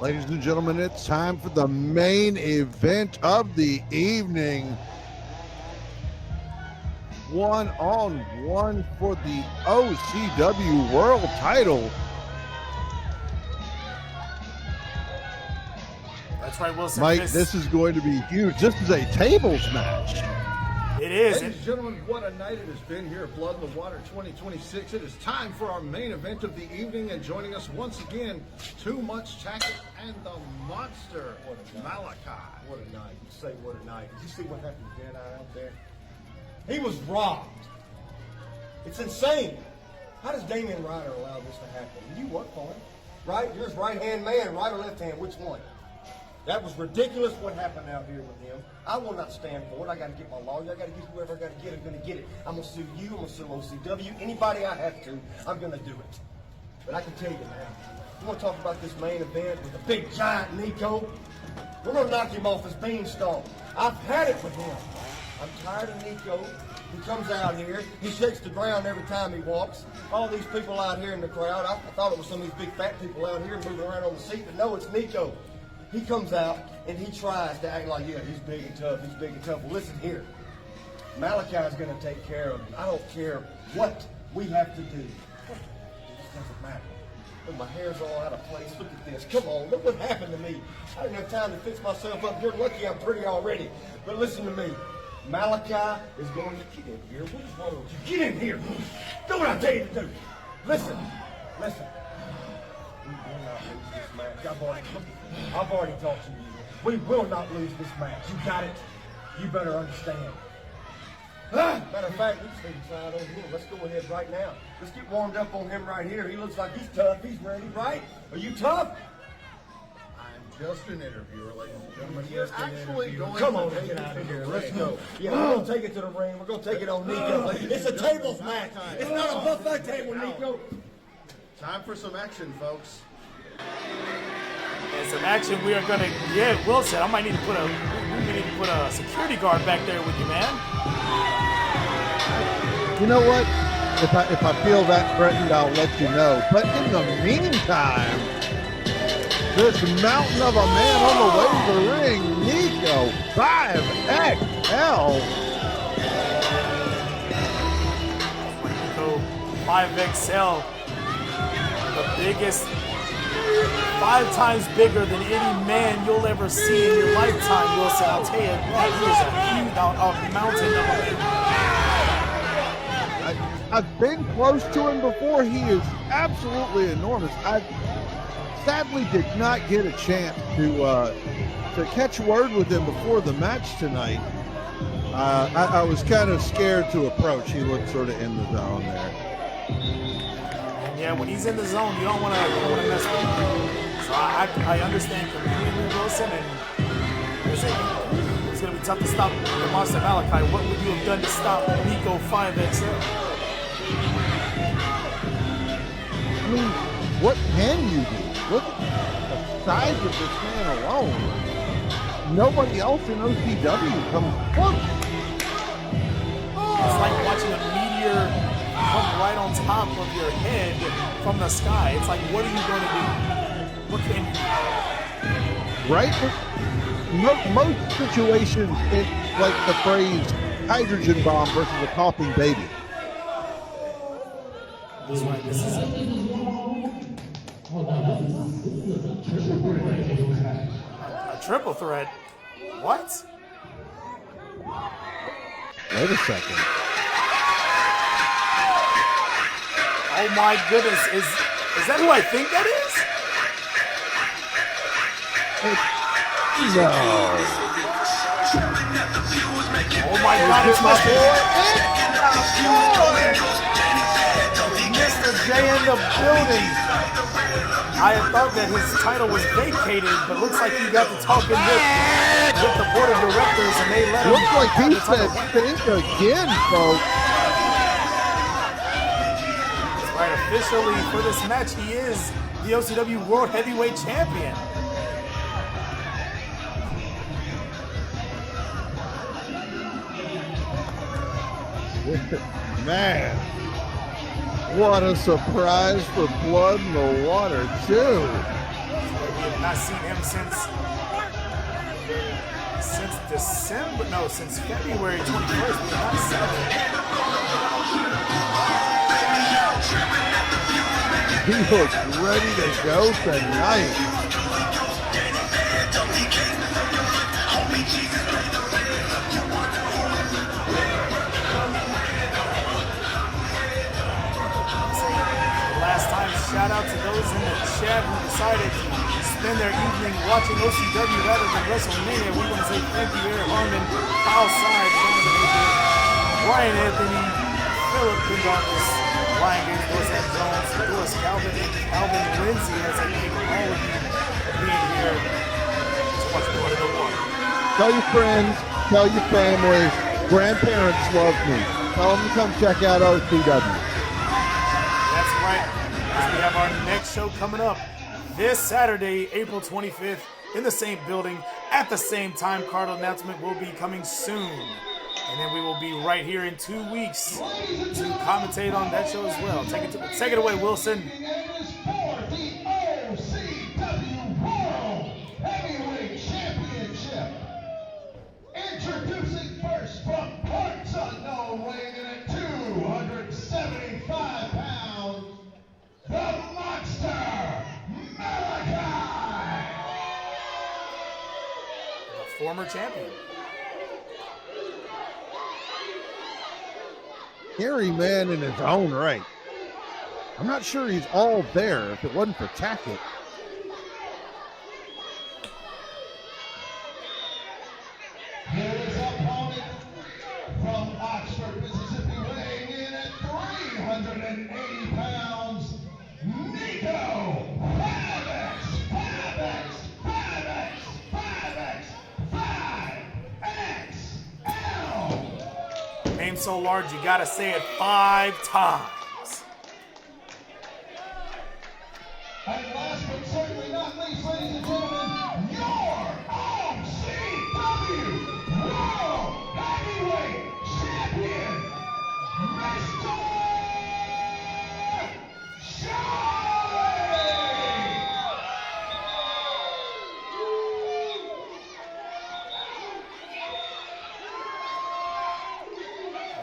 Ladies and gentlemen, it's time for the main event of the evening. One-on-one for the OCW World title. That's right, Wilson. Mike, this is going to be huge. This is a tables match. It is. Ladies and gentlemen, what a night it has been here at Blood in the Water 2026. It is time for our main event of the evening, and joining us once again, Too Much Tackle and the Monster Malachi. What a night. You say what a night. Did you see what happened to Jedi out there? He was robbed. It's insane. How does Damian Ryder allow this to happen? You work for him, right? You're his right-hand man, right or left hand, which one? That was ridiculous what happened out here with him. I will not stand for it. I got to get my lawyer. I got to get whoever I got to get. I'm going to get it. I'm going to sue you. I'm going to sue OCW. Anybody I have to, I'm going to do it. But I can tell you now, you want to talk about this main event with the big giant Nico? We're going to knock him off his beanstalk. I've had it with him. I'm tired of Nico. He comes out here. He shakes the ground every time he walks. All these people out here in the crowd, I thought it was some of these big fat people out here moving around on the seat, but no, it's Nico. He comes out and he tries to act like, yeah, he's big and tough, he's big and tough. Well, listen here. Malachi is going to take care of him. I don't care what we have to do. It just doesn't matter. Look, my hair's all out of place. Look at this. Come on, look what happened to me. I didn't have time to fix myself up. You're lucky I'm pretty already. But listen to me. Malachi is going to get in here. What is wrong with you? Get in here. Do what I tell you to do. Listen. We will not lose this match. I've already talked to you. We will not lose this match. You got it? You better understand. Matter of fact, we just need to try it on him. Let's go ahead right now. Let's get warmed up on him right here. He looks like he's tough. He's ready, right? Are you tough? I'm just an interviewer, ladies and gentlemen. You're Actually going Come to on, take get it out to of the here. Let's ring. go. Yeah, we're going to take it to the ring. We're going to take it on Nico. It's a tables match. It's not a buffet table, Nico. Time for some action, folks. And some action we are going to get. Wilson, I might need to put a security guard back there with you, man. You know what? If I feel that threatened, I'll let you know. But in the meantime, this mountain of a man on the way to the ring, Nico 5XL. Nico 5XL, the biggest, 5 times bigger than any man you'll ever see in your lifetime, Wilson. I'll tell you that. He is a huge mountain of a man. I've been close to him before. He is absolutely enormous. I sadly did not get a chance to catch word with him before the match tonight. I was kind of scared to approach. He looked sort of in the zone there. Yeah, when he's in the zone, you don't want to mess with him. So I understand completely, Wilson, and it's going to be tough to stop the Monster Malachi. What would you have done to stop Nico 5XL? I mean, what can you do? Look at the size of this man alone. Nobody else in OCW comes close. It's like watching a meteor come right on top of your head from the sky. It's like, what are you going to do? What can you do? Right? Most situations, it's like the phrase hydrogen bomb versus a coughing baby. This is a triple threat. What? Wait a second. Oh my goodness, is that who I think that is? No. Oh my God, it's Myster Jay in the building. I had thought that his title was vacated, but looks like he got to talking with the board of directors, and they let him. Looks like he said think again, folks. That's right, officially for this match, he is the OCW World Heavyweight Champion. Man, what a surprise for Blood in the Water, too. We have not seen him since December, no, since February 21st. We have not seen him. He looks ready to go tonight. Last time, shout out to those in the chat who decided to spend their evening watching OCW rather than WrestleMania. We want to say thank you, Eric Harmon, Kyle Side, Brian Anthony, Philip Pindarvis, Ryan Gaines, Doris Jones, Doris Calvin, and Calvin Lindsay. As I thank all of you for being here to watch Blood in the Water. Tell your friends, tell your family, grandparents love me. Tell them to come check out OCW. That's right. As we have our next show coming up this Saturday, April 25th, in the same building at the same time. Card announcement will be coming soon. And then we will be right here in 2 weeks to commentate on that show as well. Take it away, Wilson. For the OCW World Heavyweight Championship. Introducing first from parts unknown, weighing in at 275 pounds, the Monster Malachi. A former champion. Scary man in his own right. I'm not sure he's all there if it wasn't for Tackett. His opponent from Oxford, Mississippi, weighing in at 380 pounds, Nico 5XL. Name so large, you gotta say it 5 times. And last but certainly not least, ladies and gentlemen, your OCW World Heavyweight Champion, Myster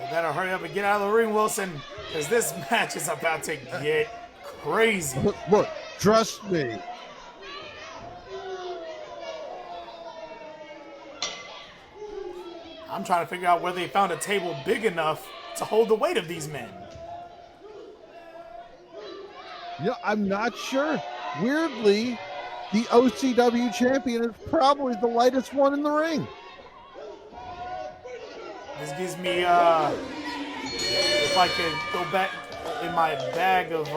You better hurry up and get out of the ring, Wilson, because this match is about to get crazy. Look, trust me. I'm trying to figure out where they found a table big enough to hold the weight of these men. Yeah, I'm not sure. Weirdly, the OCW champion is probably the lightest one in the ring. This gives me, if I could go back in my bag of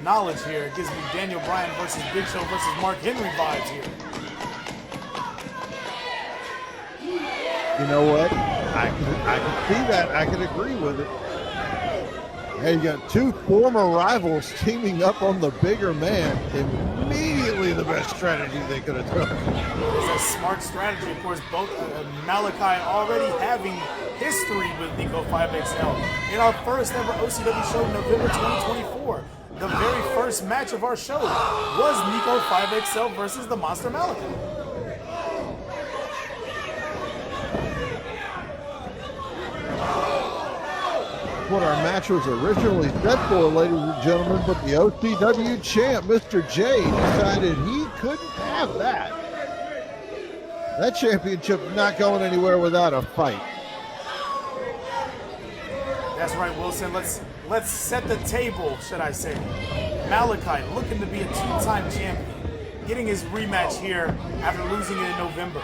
knowledge here, it gives me Daniel Bryan versus Big Show versus Mark Henry vibes here. You know what? I can see that. I can agree with it. Hey, you got two former rivals teaming up on the bigger man. Immediately the best strategy they could have done. It's a smart strategy. Of course, both Malachi already having history with Nico 5XL. In our first ever OCW show in November 2024, the very first match of our show was Nico 5XL versus the Monster Malachi. What our match was originally set for, ladies and gentlemen, but the OCW champ, Myster Jay, decided he couldn't have that. That championship is not going anywhere without a fight. That's right, Wilson. Let's set the table, should I say. Malachi looking to be a two-time champion, getting his rematch here after losing it in November.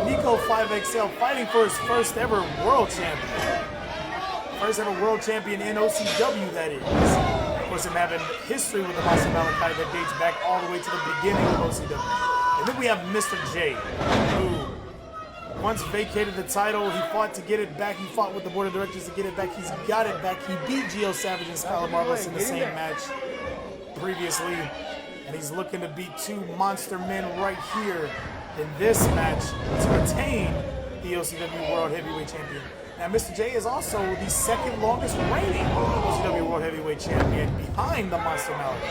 Nico 5XL fighting for his first ever world champion. First ever world champion in OCW, that is. Of course, him having history with the Monster Malachi that dates back all the way to the beginning of OCW. And then we have Myster Jay, who once vacated the title. He fought to get it back. He fought with the board of directors to get it back. He's got it back. He beat Gio Savage and Skylar Marvelous in the same match previously. And he's looking to beat two monster men right here in this match to retain the OCW World Heavyweight Champion. Now, Myster Jay is also the second longest reigning OCW World Heavyweight Champion behind the Monster Malachi.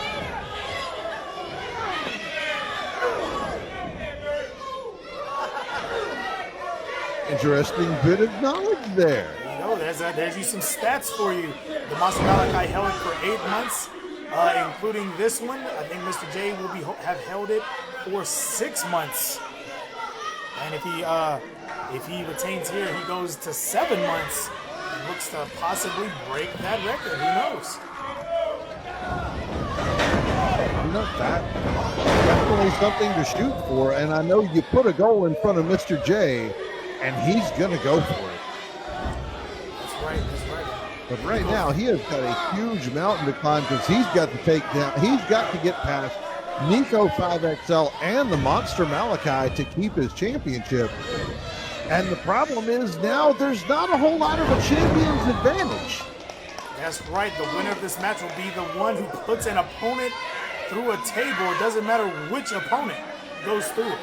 Interesting bit of knowledge there. You know, there's you some stats for you. The Monster Malachi held it for 8 months, including this one. I think Myster Jay will have held it for 6 months. And if he retains here, he goes to 7 months and looks to possibly break that record. Who knows? You know, that's definitely something to shoot for. And I know you put a goal in front of Myster Jay, and he's going to go for it. That's right. But right now, he has got a huge mountain to climb because he's got to take down, he's got to get past Nico 5XL and the Monster Malachi to keep his championship. And the problem is now there's not a whole lot of a champion's advantage. That's right. The winner of this match will be the one who puts an opponent through a table. It doesn't matter which opponent goes through it.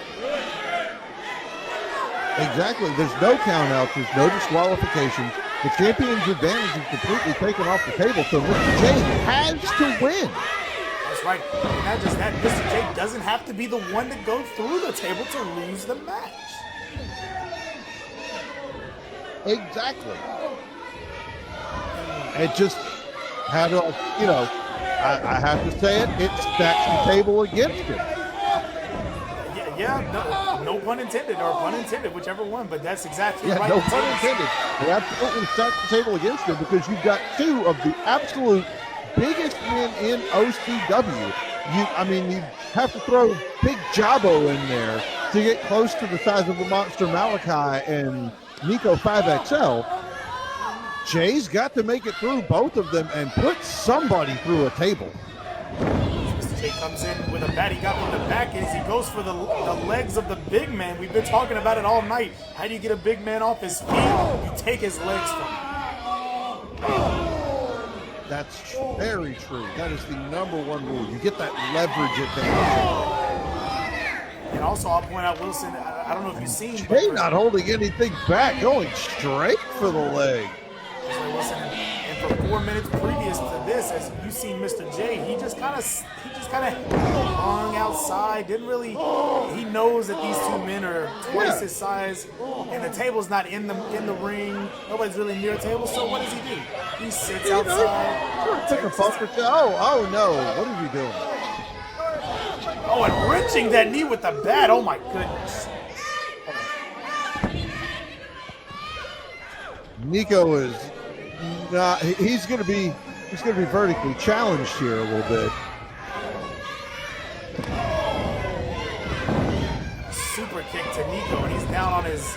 Exactly. There's no countouts. There's no disqualifications. The champion's advantage is completely taken off the table, so Myster Jay has to win. That's right. And not just that, Myster Jay doesn't have to be the one to go through the table to lose the match. Exactly. It just had a, you know, I have to say it, it stacks the table against it. Yeah, no pun intended, or pun intended, whichever one, but that's exactly right. No pun intended. They absolutely stacked the table against it because you've got two of the absolute biggest men in OCW. You have to throw Big Jabbo in there to get close to the size of the Monster Malachi and Nico 5XL. Jay's got to make it through both of them and put somebody through a table. Myster Jay comes in with a bat. He got from the back as he goes for the legs of the big man. We've been talking about it all night. How do you get a big man off his feet? You take his legs from him. That's very true. That is the #1 rule. You get that leverage advantage. And also, I'll point out, Wilson, I don't know if you've seen. Jay not holding anything back, going straight for the leg. Wilson, and for 4 minutes previous to this, as you've seen Myster Jay, he just kind of hung outside. Didn't really. He knows that these two men are twice his size, and the table's not in the ring. Nobody's really near a table. So what does he do? He sits outside. Took a puff or two. Oh no! What are you doing? Oh, and wrenching that knee with the bat. Oh my goodness. Nico is not. He's going to be vertically challenged here a little bit. Super kick to Nico, and he's down on his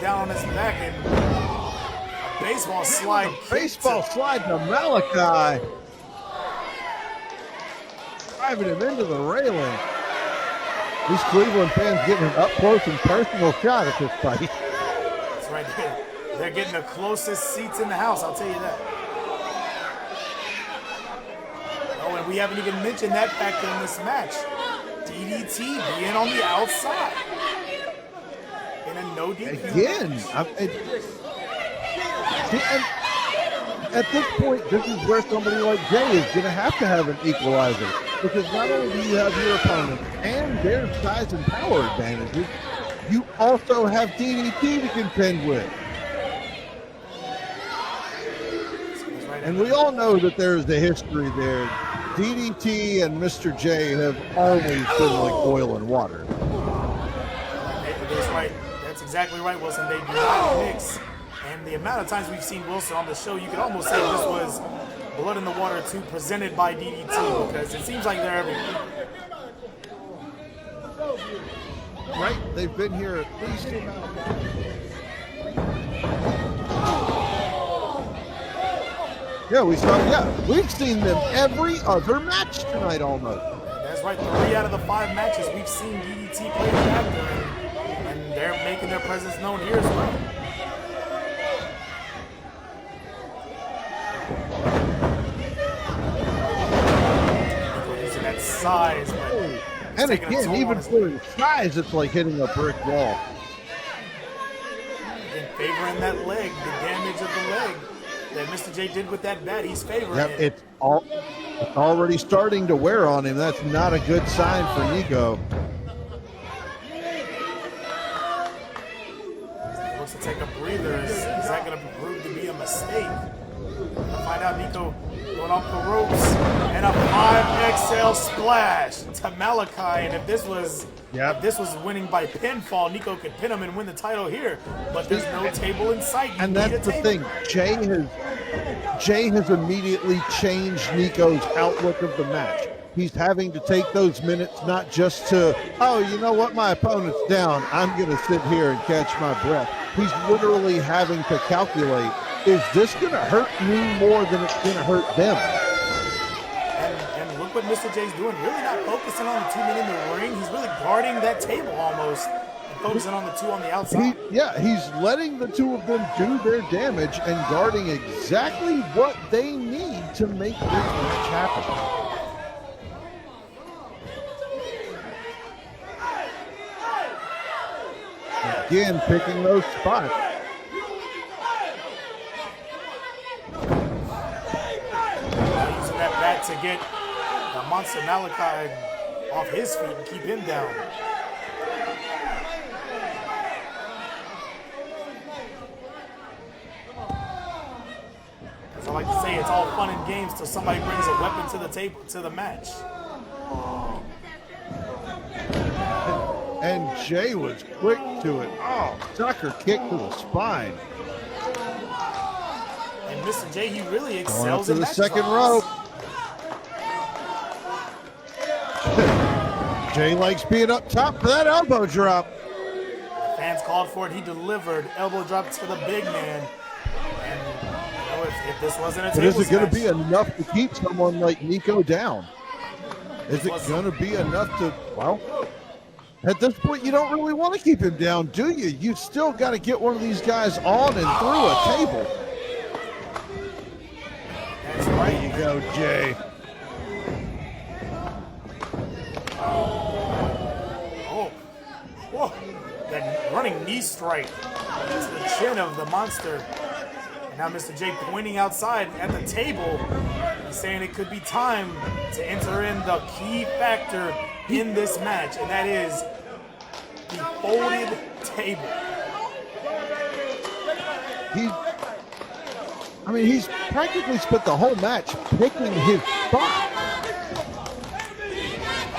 back, and a baseball slide. Baseball slide to Malachi, driving him into the railing. These Cleveland fans getting an up close and personal shot at this fight. That's right. They're getting the closest seats in the house, I'll tell you that. Oh, and we haven't even mentioned that factor in this match. DDT being on the outside. In a no DQ. Again, at this point, this is where somebody like Jay is going to have an equalizer. Because not only do you have your opponent and their size and power advantages, you also have DDT to contend with. And we all know that there's a history there. DDT and Myster Jay have always been like oil and water. That's right. That's exactly right, Wilson. They do not mix. And the amount of times we've seen Wilson on the show, you could almost say this was Blood in the Water 2 presented by DDT, because it seems like they're everywhere. Right? They've been here at least. Yeah, we've seen them every other match tonight almost. That's right, 3 out of the 5 matches we've seen DDT play a factor, and they're making their presence known here as well. Using that size, and again, even for his size, it's like hitting a brick wall. Again, favoring that leg, the damage of the leg that Myster Jay did with that bat, he's favoring it. It's already starting to wear on him. That's not a good sign for Nico. Find out Nico going off the ropes and a 5XL splash to Malachi. And if this was winning by pinfall, Nico could pin him and win the title here. But there's no table in sight. And that's the thing. Jay has immediately changed Nico's outlook of the match. He's having to take those minutes not just to, oh, you know what, my opponent's down, I'm going to sit here and catch my breath. He's literally having to calculate, is this going to hurt me more than it's going to hurt them? And look what Myster Jay's doing. Really not focusing on the 2 men in the ring. He's really guarding that table almost. And focusing on the 2 on the outside. He's letting the 2 of them do their damage and guarding exactly what they need to make this match happen. Again, picking those spots. Using that bat to get the Monster Malachi off his feet and keep him down. As I like to say, it's all fun and games till somebody brings a weapon to the table, to the match. And Jay was quick to it. Oh, sucker kick to the spine. And Myster Jay, he really Going up excels to in the match second spots. rope. Jay likes being up top for that elbow drop. Fans called for it. He delivered. Elbow drop to the big man. And you know, if this wasn't a But tables is it going match, to be enough to keep someone like Nico down? Is it going to be enough to, well, at this point, you don't really want to keep him down, do you? You've still got to get one of these guys on and through a table. That's right. There you go, Jay. Oh, whoa! That running knee strike to the chin of the Monster. And now Myster Jay pointing outside at the table. He's saying it could be time to enter in the key factor in this match, and that is the folded table. He's practically spent the whole match picking his spot.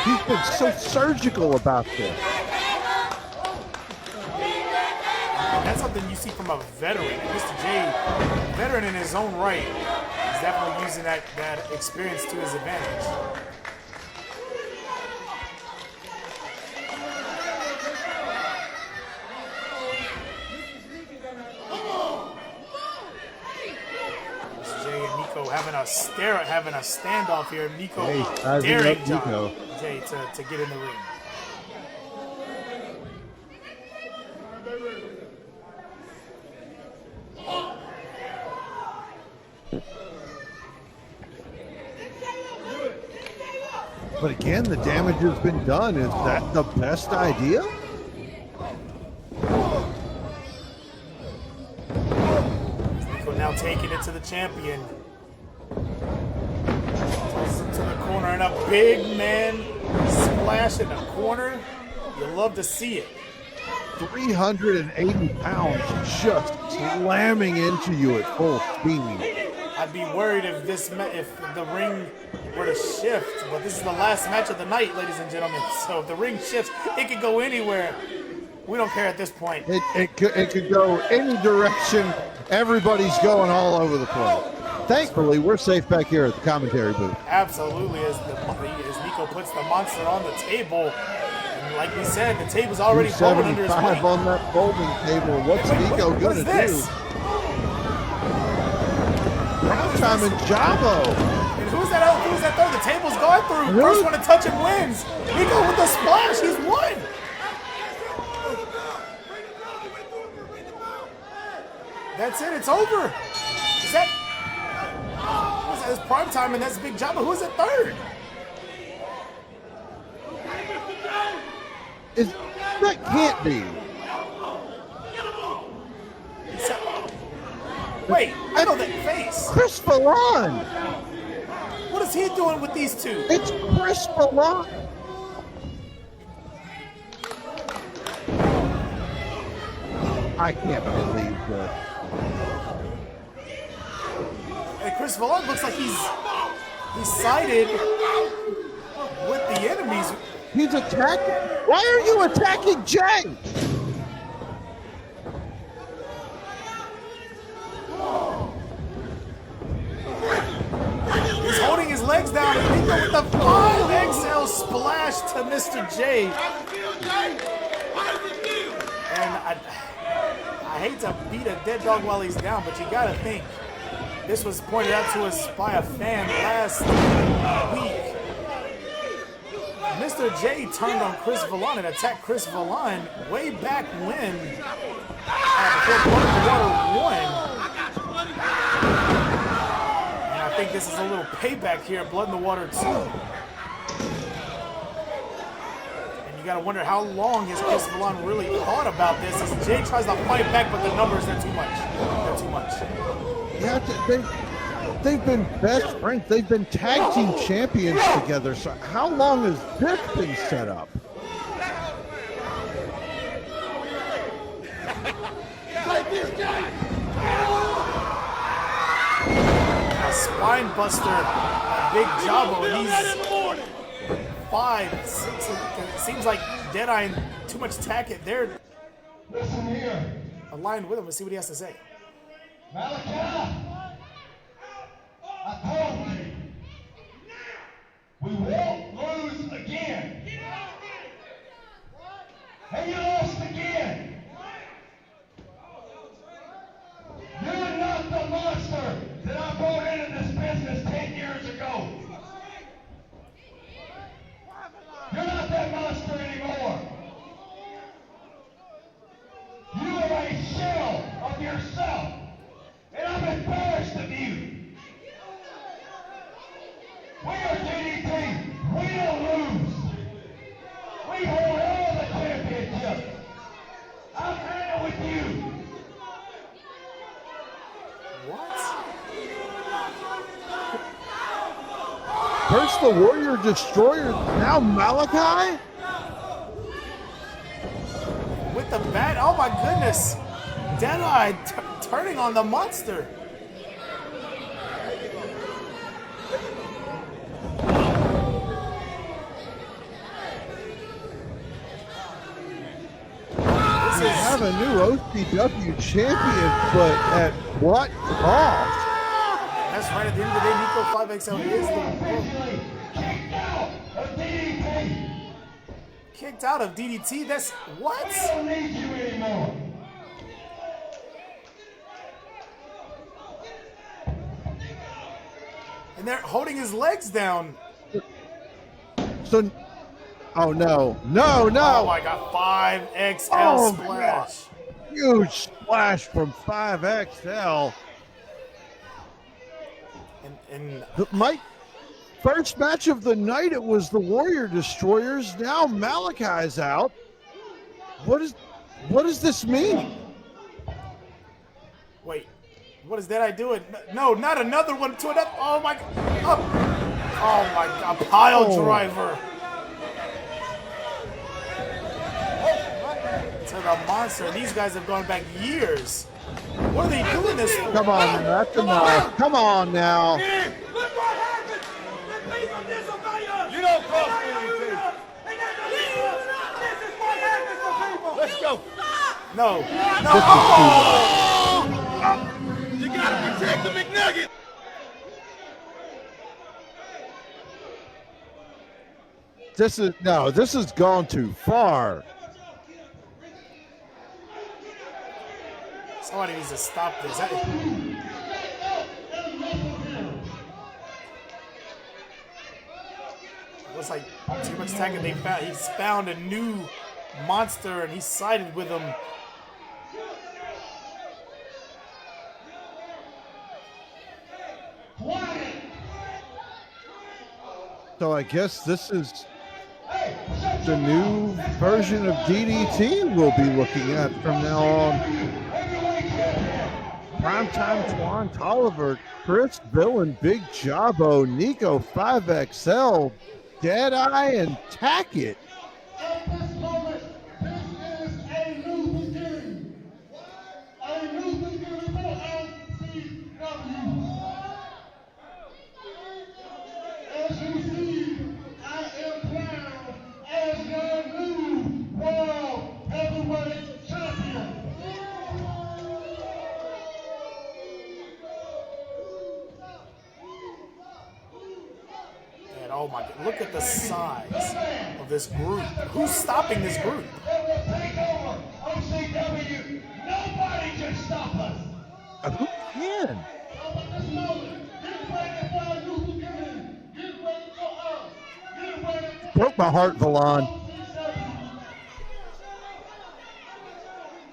He's been so surgical about this. And that's something you see from a veteran. Myster Jay, a veteran in his own right, is definitely using that experience to his advantage. Having a standoff here. Nico daring Nico Jay to get in the ring. But again, the damage has been done. Is that the best idea? Nico now taking it to the champion. Tosses him to the corner and a big man splash in the corner. You love to see it. 380 pounds just slamming into you at full speed. I'd be worried if the ring were to shift, but this is the last match of the night, ladies and gentlemen. So if the ring shifts, it could go anywhere. We don't care at this point. It could go any direction. Everybody's going all over the place. Thankfully, we're safe back here at the commentary booth. Absolutely, as Nico puts the Monster on the table. And like we said, the table's already folded under his weight. On that folding table. What's Nico going to do? Time in Jabo. And who's that third? The table's gone through. First one to touch him wins. Nico with the splash. He's won. That's it. It's over. Is that his prime time? And that's Big Jabo. Who's at third? That can't be. Wait, I know that face. Chris Fallon. What is he doing with these two? It's Chris Fallon. I can't believe that. And Chris Vallon looks like he's sided with the enemies. He's attacking. Why are you attacking Jay? He's holding his legs down and Nico with the 5XL splash to Myster Jay. And I hate to beat a dead dog while he's down, but you gotta think this was pointed out to us by a fan last week. Myster Jay turned on Chris Vallon and attacked Chris Vallon way back when, before Blood in the Water won. And I think this is a little payback here at Blood in the Water 2. And you gotta wonder how long has Chris Vallon really thought about this as Jay tries to fight back, but the numbers are too much. They're too much. Yeah, they've been best friends. They've been tag team champions together. So how long has this been set up? A spine buster, a big jobbo, and he's 5'6". It seems like Deadeye and too much tacket. They're Listen here. aligned with him. Let's see what he has to say. Malachi, I told you, we won't lose again. And you lost again. You're not the monster that I brought into this business 10 years ago. You're not that monster anymore. You are a shell of yourself. And I'm embarrassed of you. We are DDT. We don't lose. We hold all the championships. I'm hanging with you. What? First the Warrior Destroyer, now Malachi? With the bat? Oh my goodness. Deadeye turning on the monster. We have a new OCW champion, but at what cost? That's right. At the end of the day, Nico 5XL is the Kicked out of DDT. kicked out of DDT. That's what? We don't need you anymore. And they're holding his legs down. So, oh no, no, Oh no! my God! 5XL Oh, splash. Huge splash from 5XL. And My first match of the night, it was the Warrior Destroyers. Now Malachi's out. What does this mean? wait, what is that? I do it? No, not another one. To another. Oh my! Oh my God! Pile driver. To the monster. These guys have gone back years. What are they doing this for? Come on, man, that's enough. Come on now. Look what happened. You don't cross DDT. This is what happens to people. Let's go. No. You gotta protect the McNugget. This has gone too far. Somebody needs to stop this. Looks like too much tagging. He's found a new monster and he sided with him. So I guess this is the new version of DDT we'll be looking at from now on. Primetime Twan Tolliver, Chris Bill and Big Jabbo, Nico 5XL, Deadeye and Tackett. At this moment, this is a new beginning. A new beginning for OCW. Oh my God, look at the size of this group. Who's stopping this group? It will take over OCW. Nobody can stop us. Who can? How about this moment? Get ready for a new beginning. Get ready for us. Get ready for Broke my heart, Valon.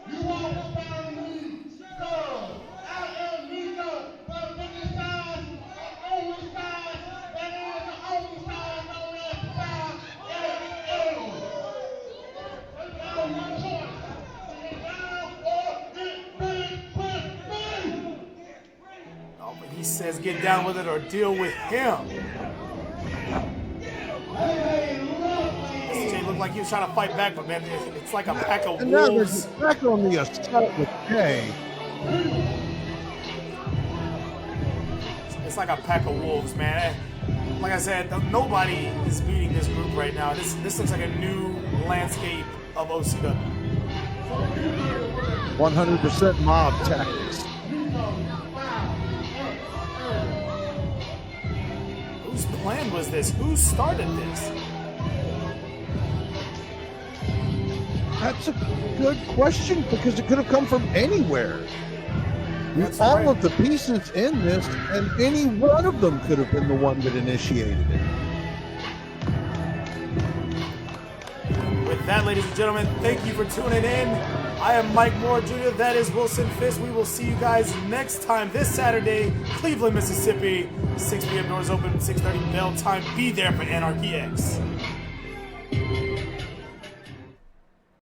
You all follow me. Go. I am Nico 5XL. Only size that is the only size known as 5XL. That's our one choice. Get down or get big with me. Oh, but he says get down with it or deal with him. Myster Jay looked like he was trying to fight back, but man, it's like a pack of And now wolves. there's back on the assault with Jay. It's like a pack of wolves, man. Like I said, nobody is beating this group right now. This looks like a new landscape of OCW. 100% mob tactics. Whose plan was this? Who started this? That's a good question because it could have come from anywhere. That's All right. of the pieces in this, and any one of them could have been the one that initiated it. With that, ladies and gentlemen, thank you for tuning in. I am Mike Moore Jr. That is Wilson Fisk. We will see you guys next time this Saturday, Cleveland, Mississippi. 6 p.m. doors open, 6:30 bell time. Be there for Anarchy X.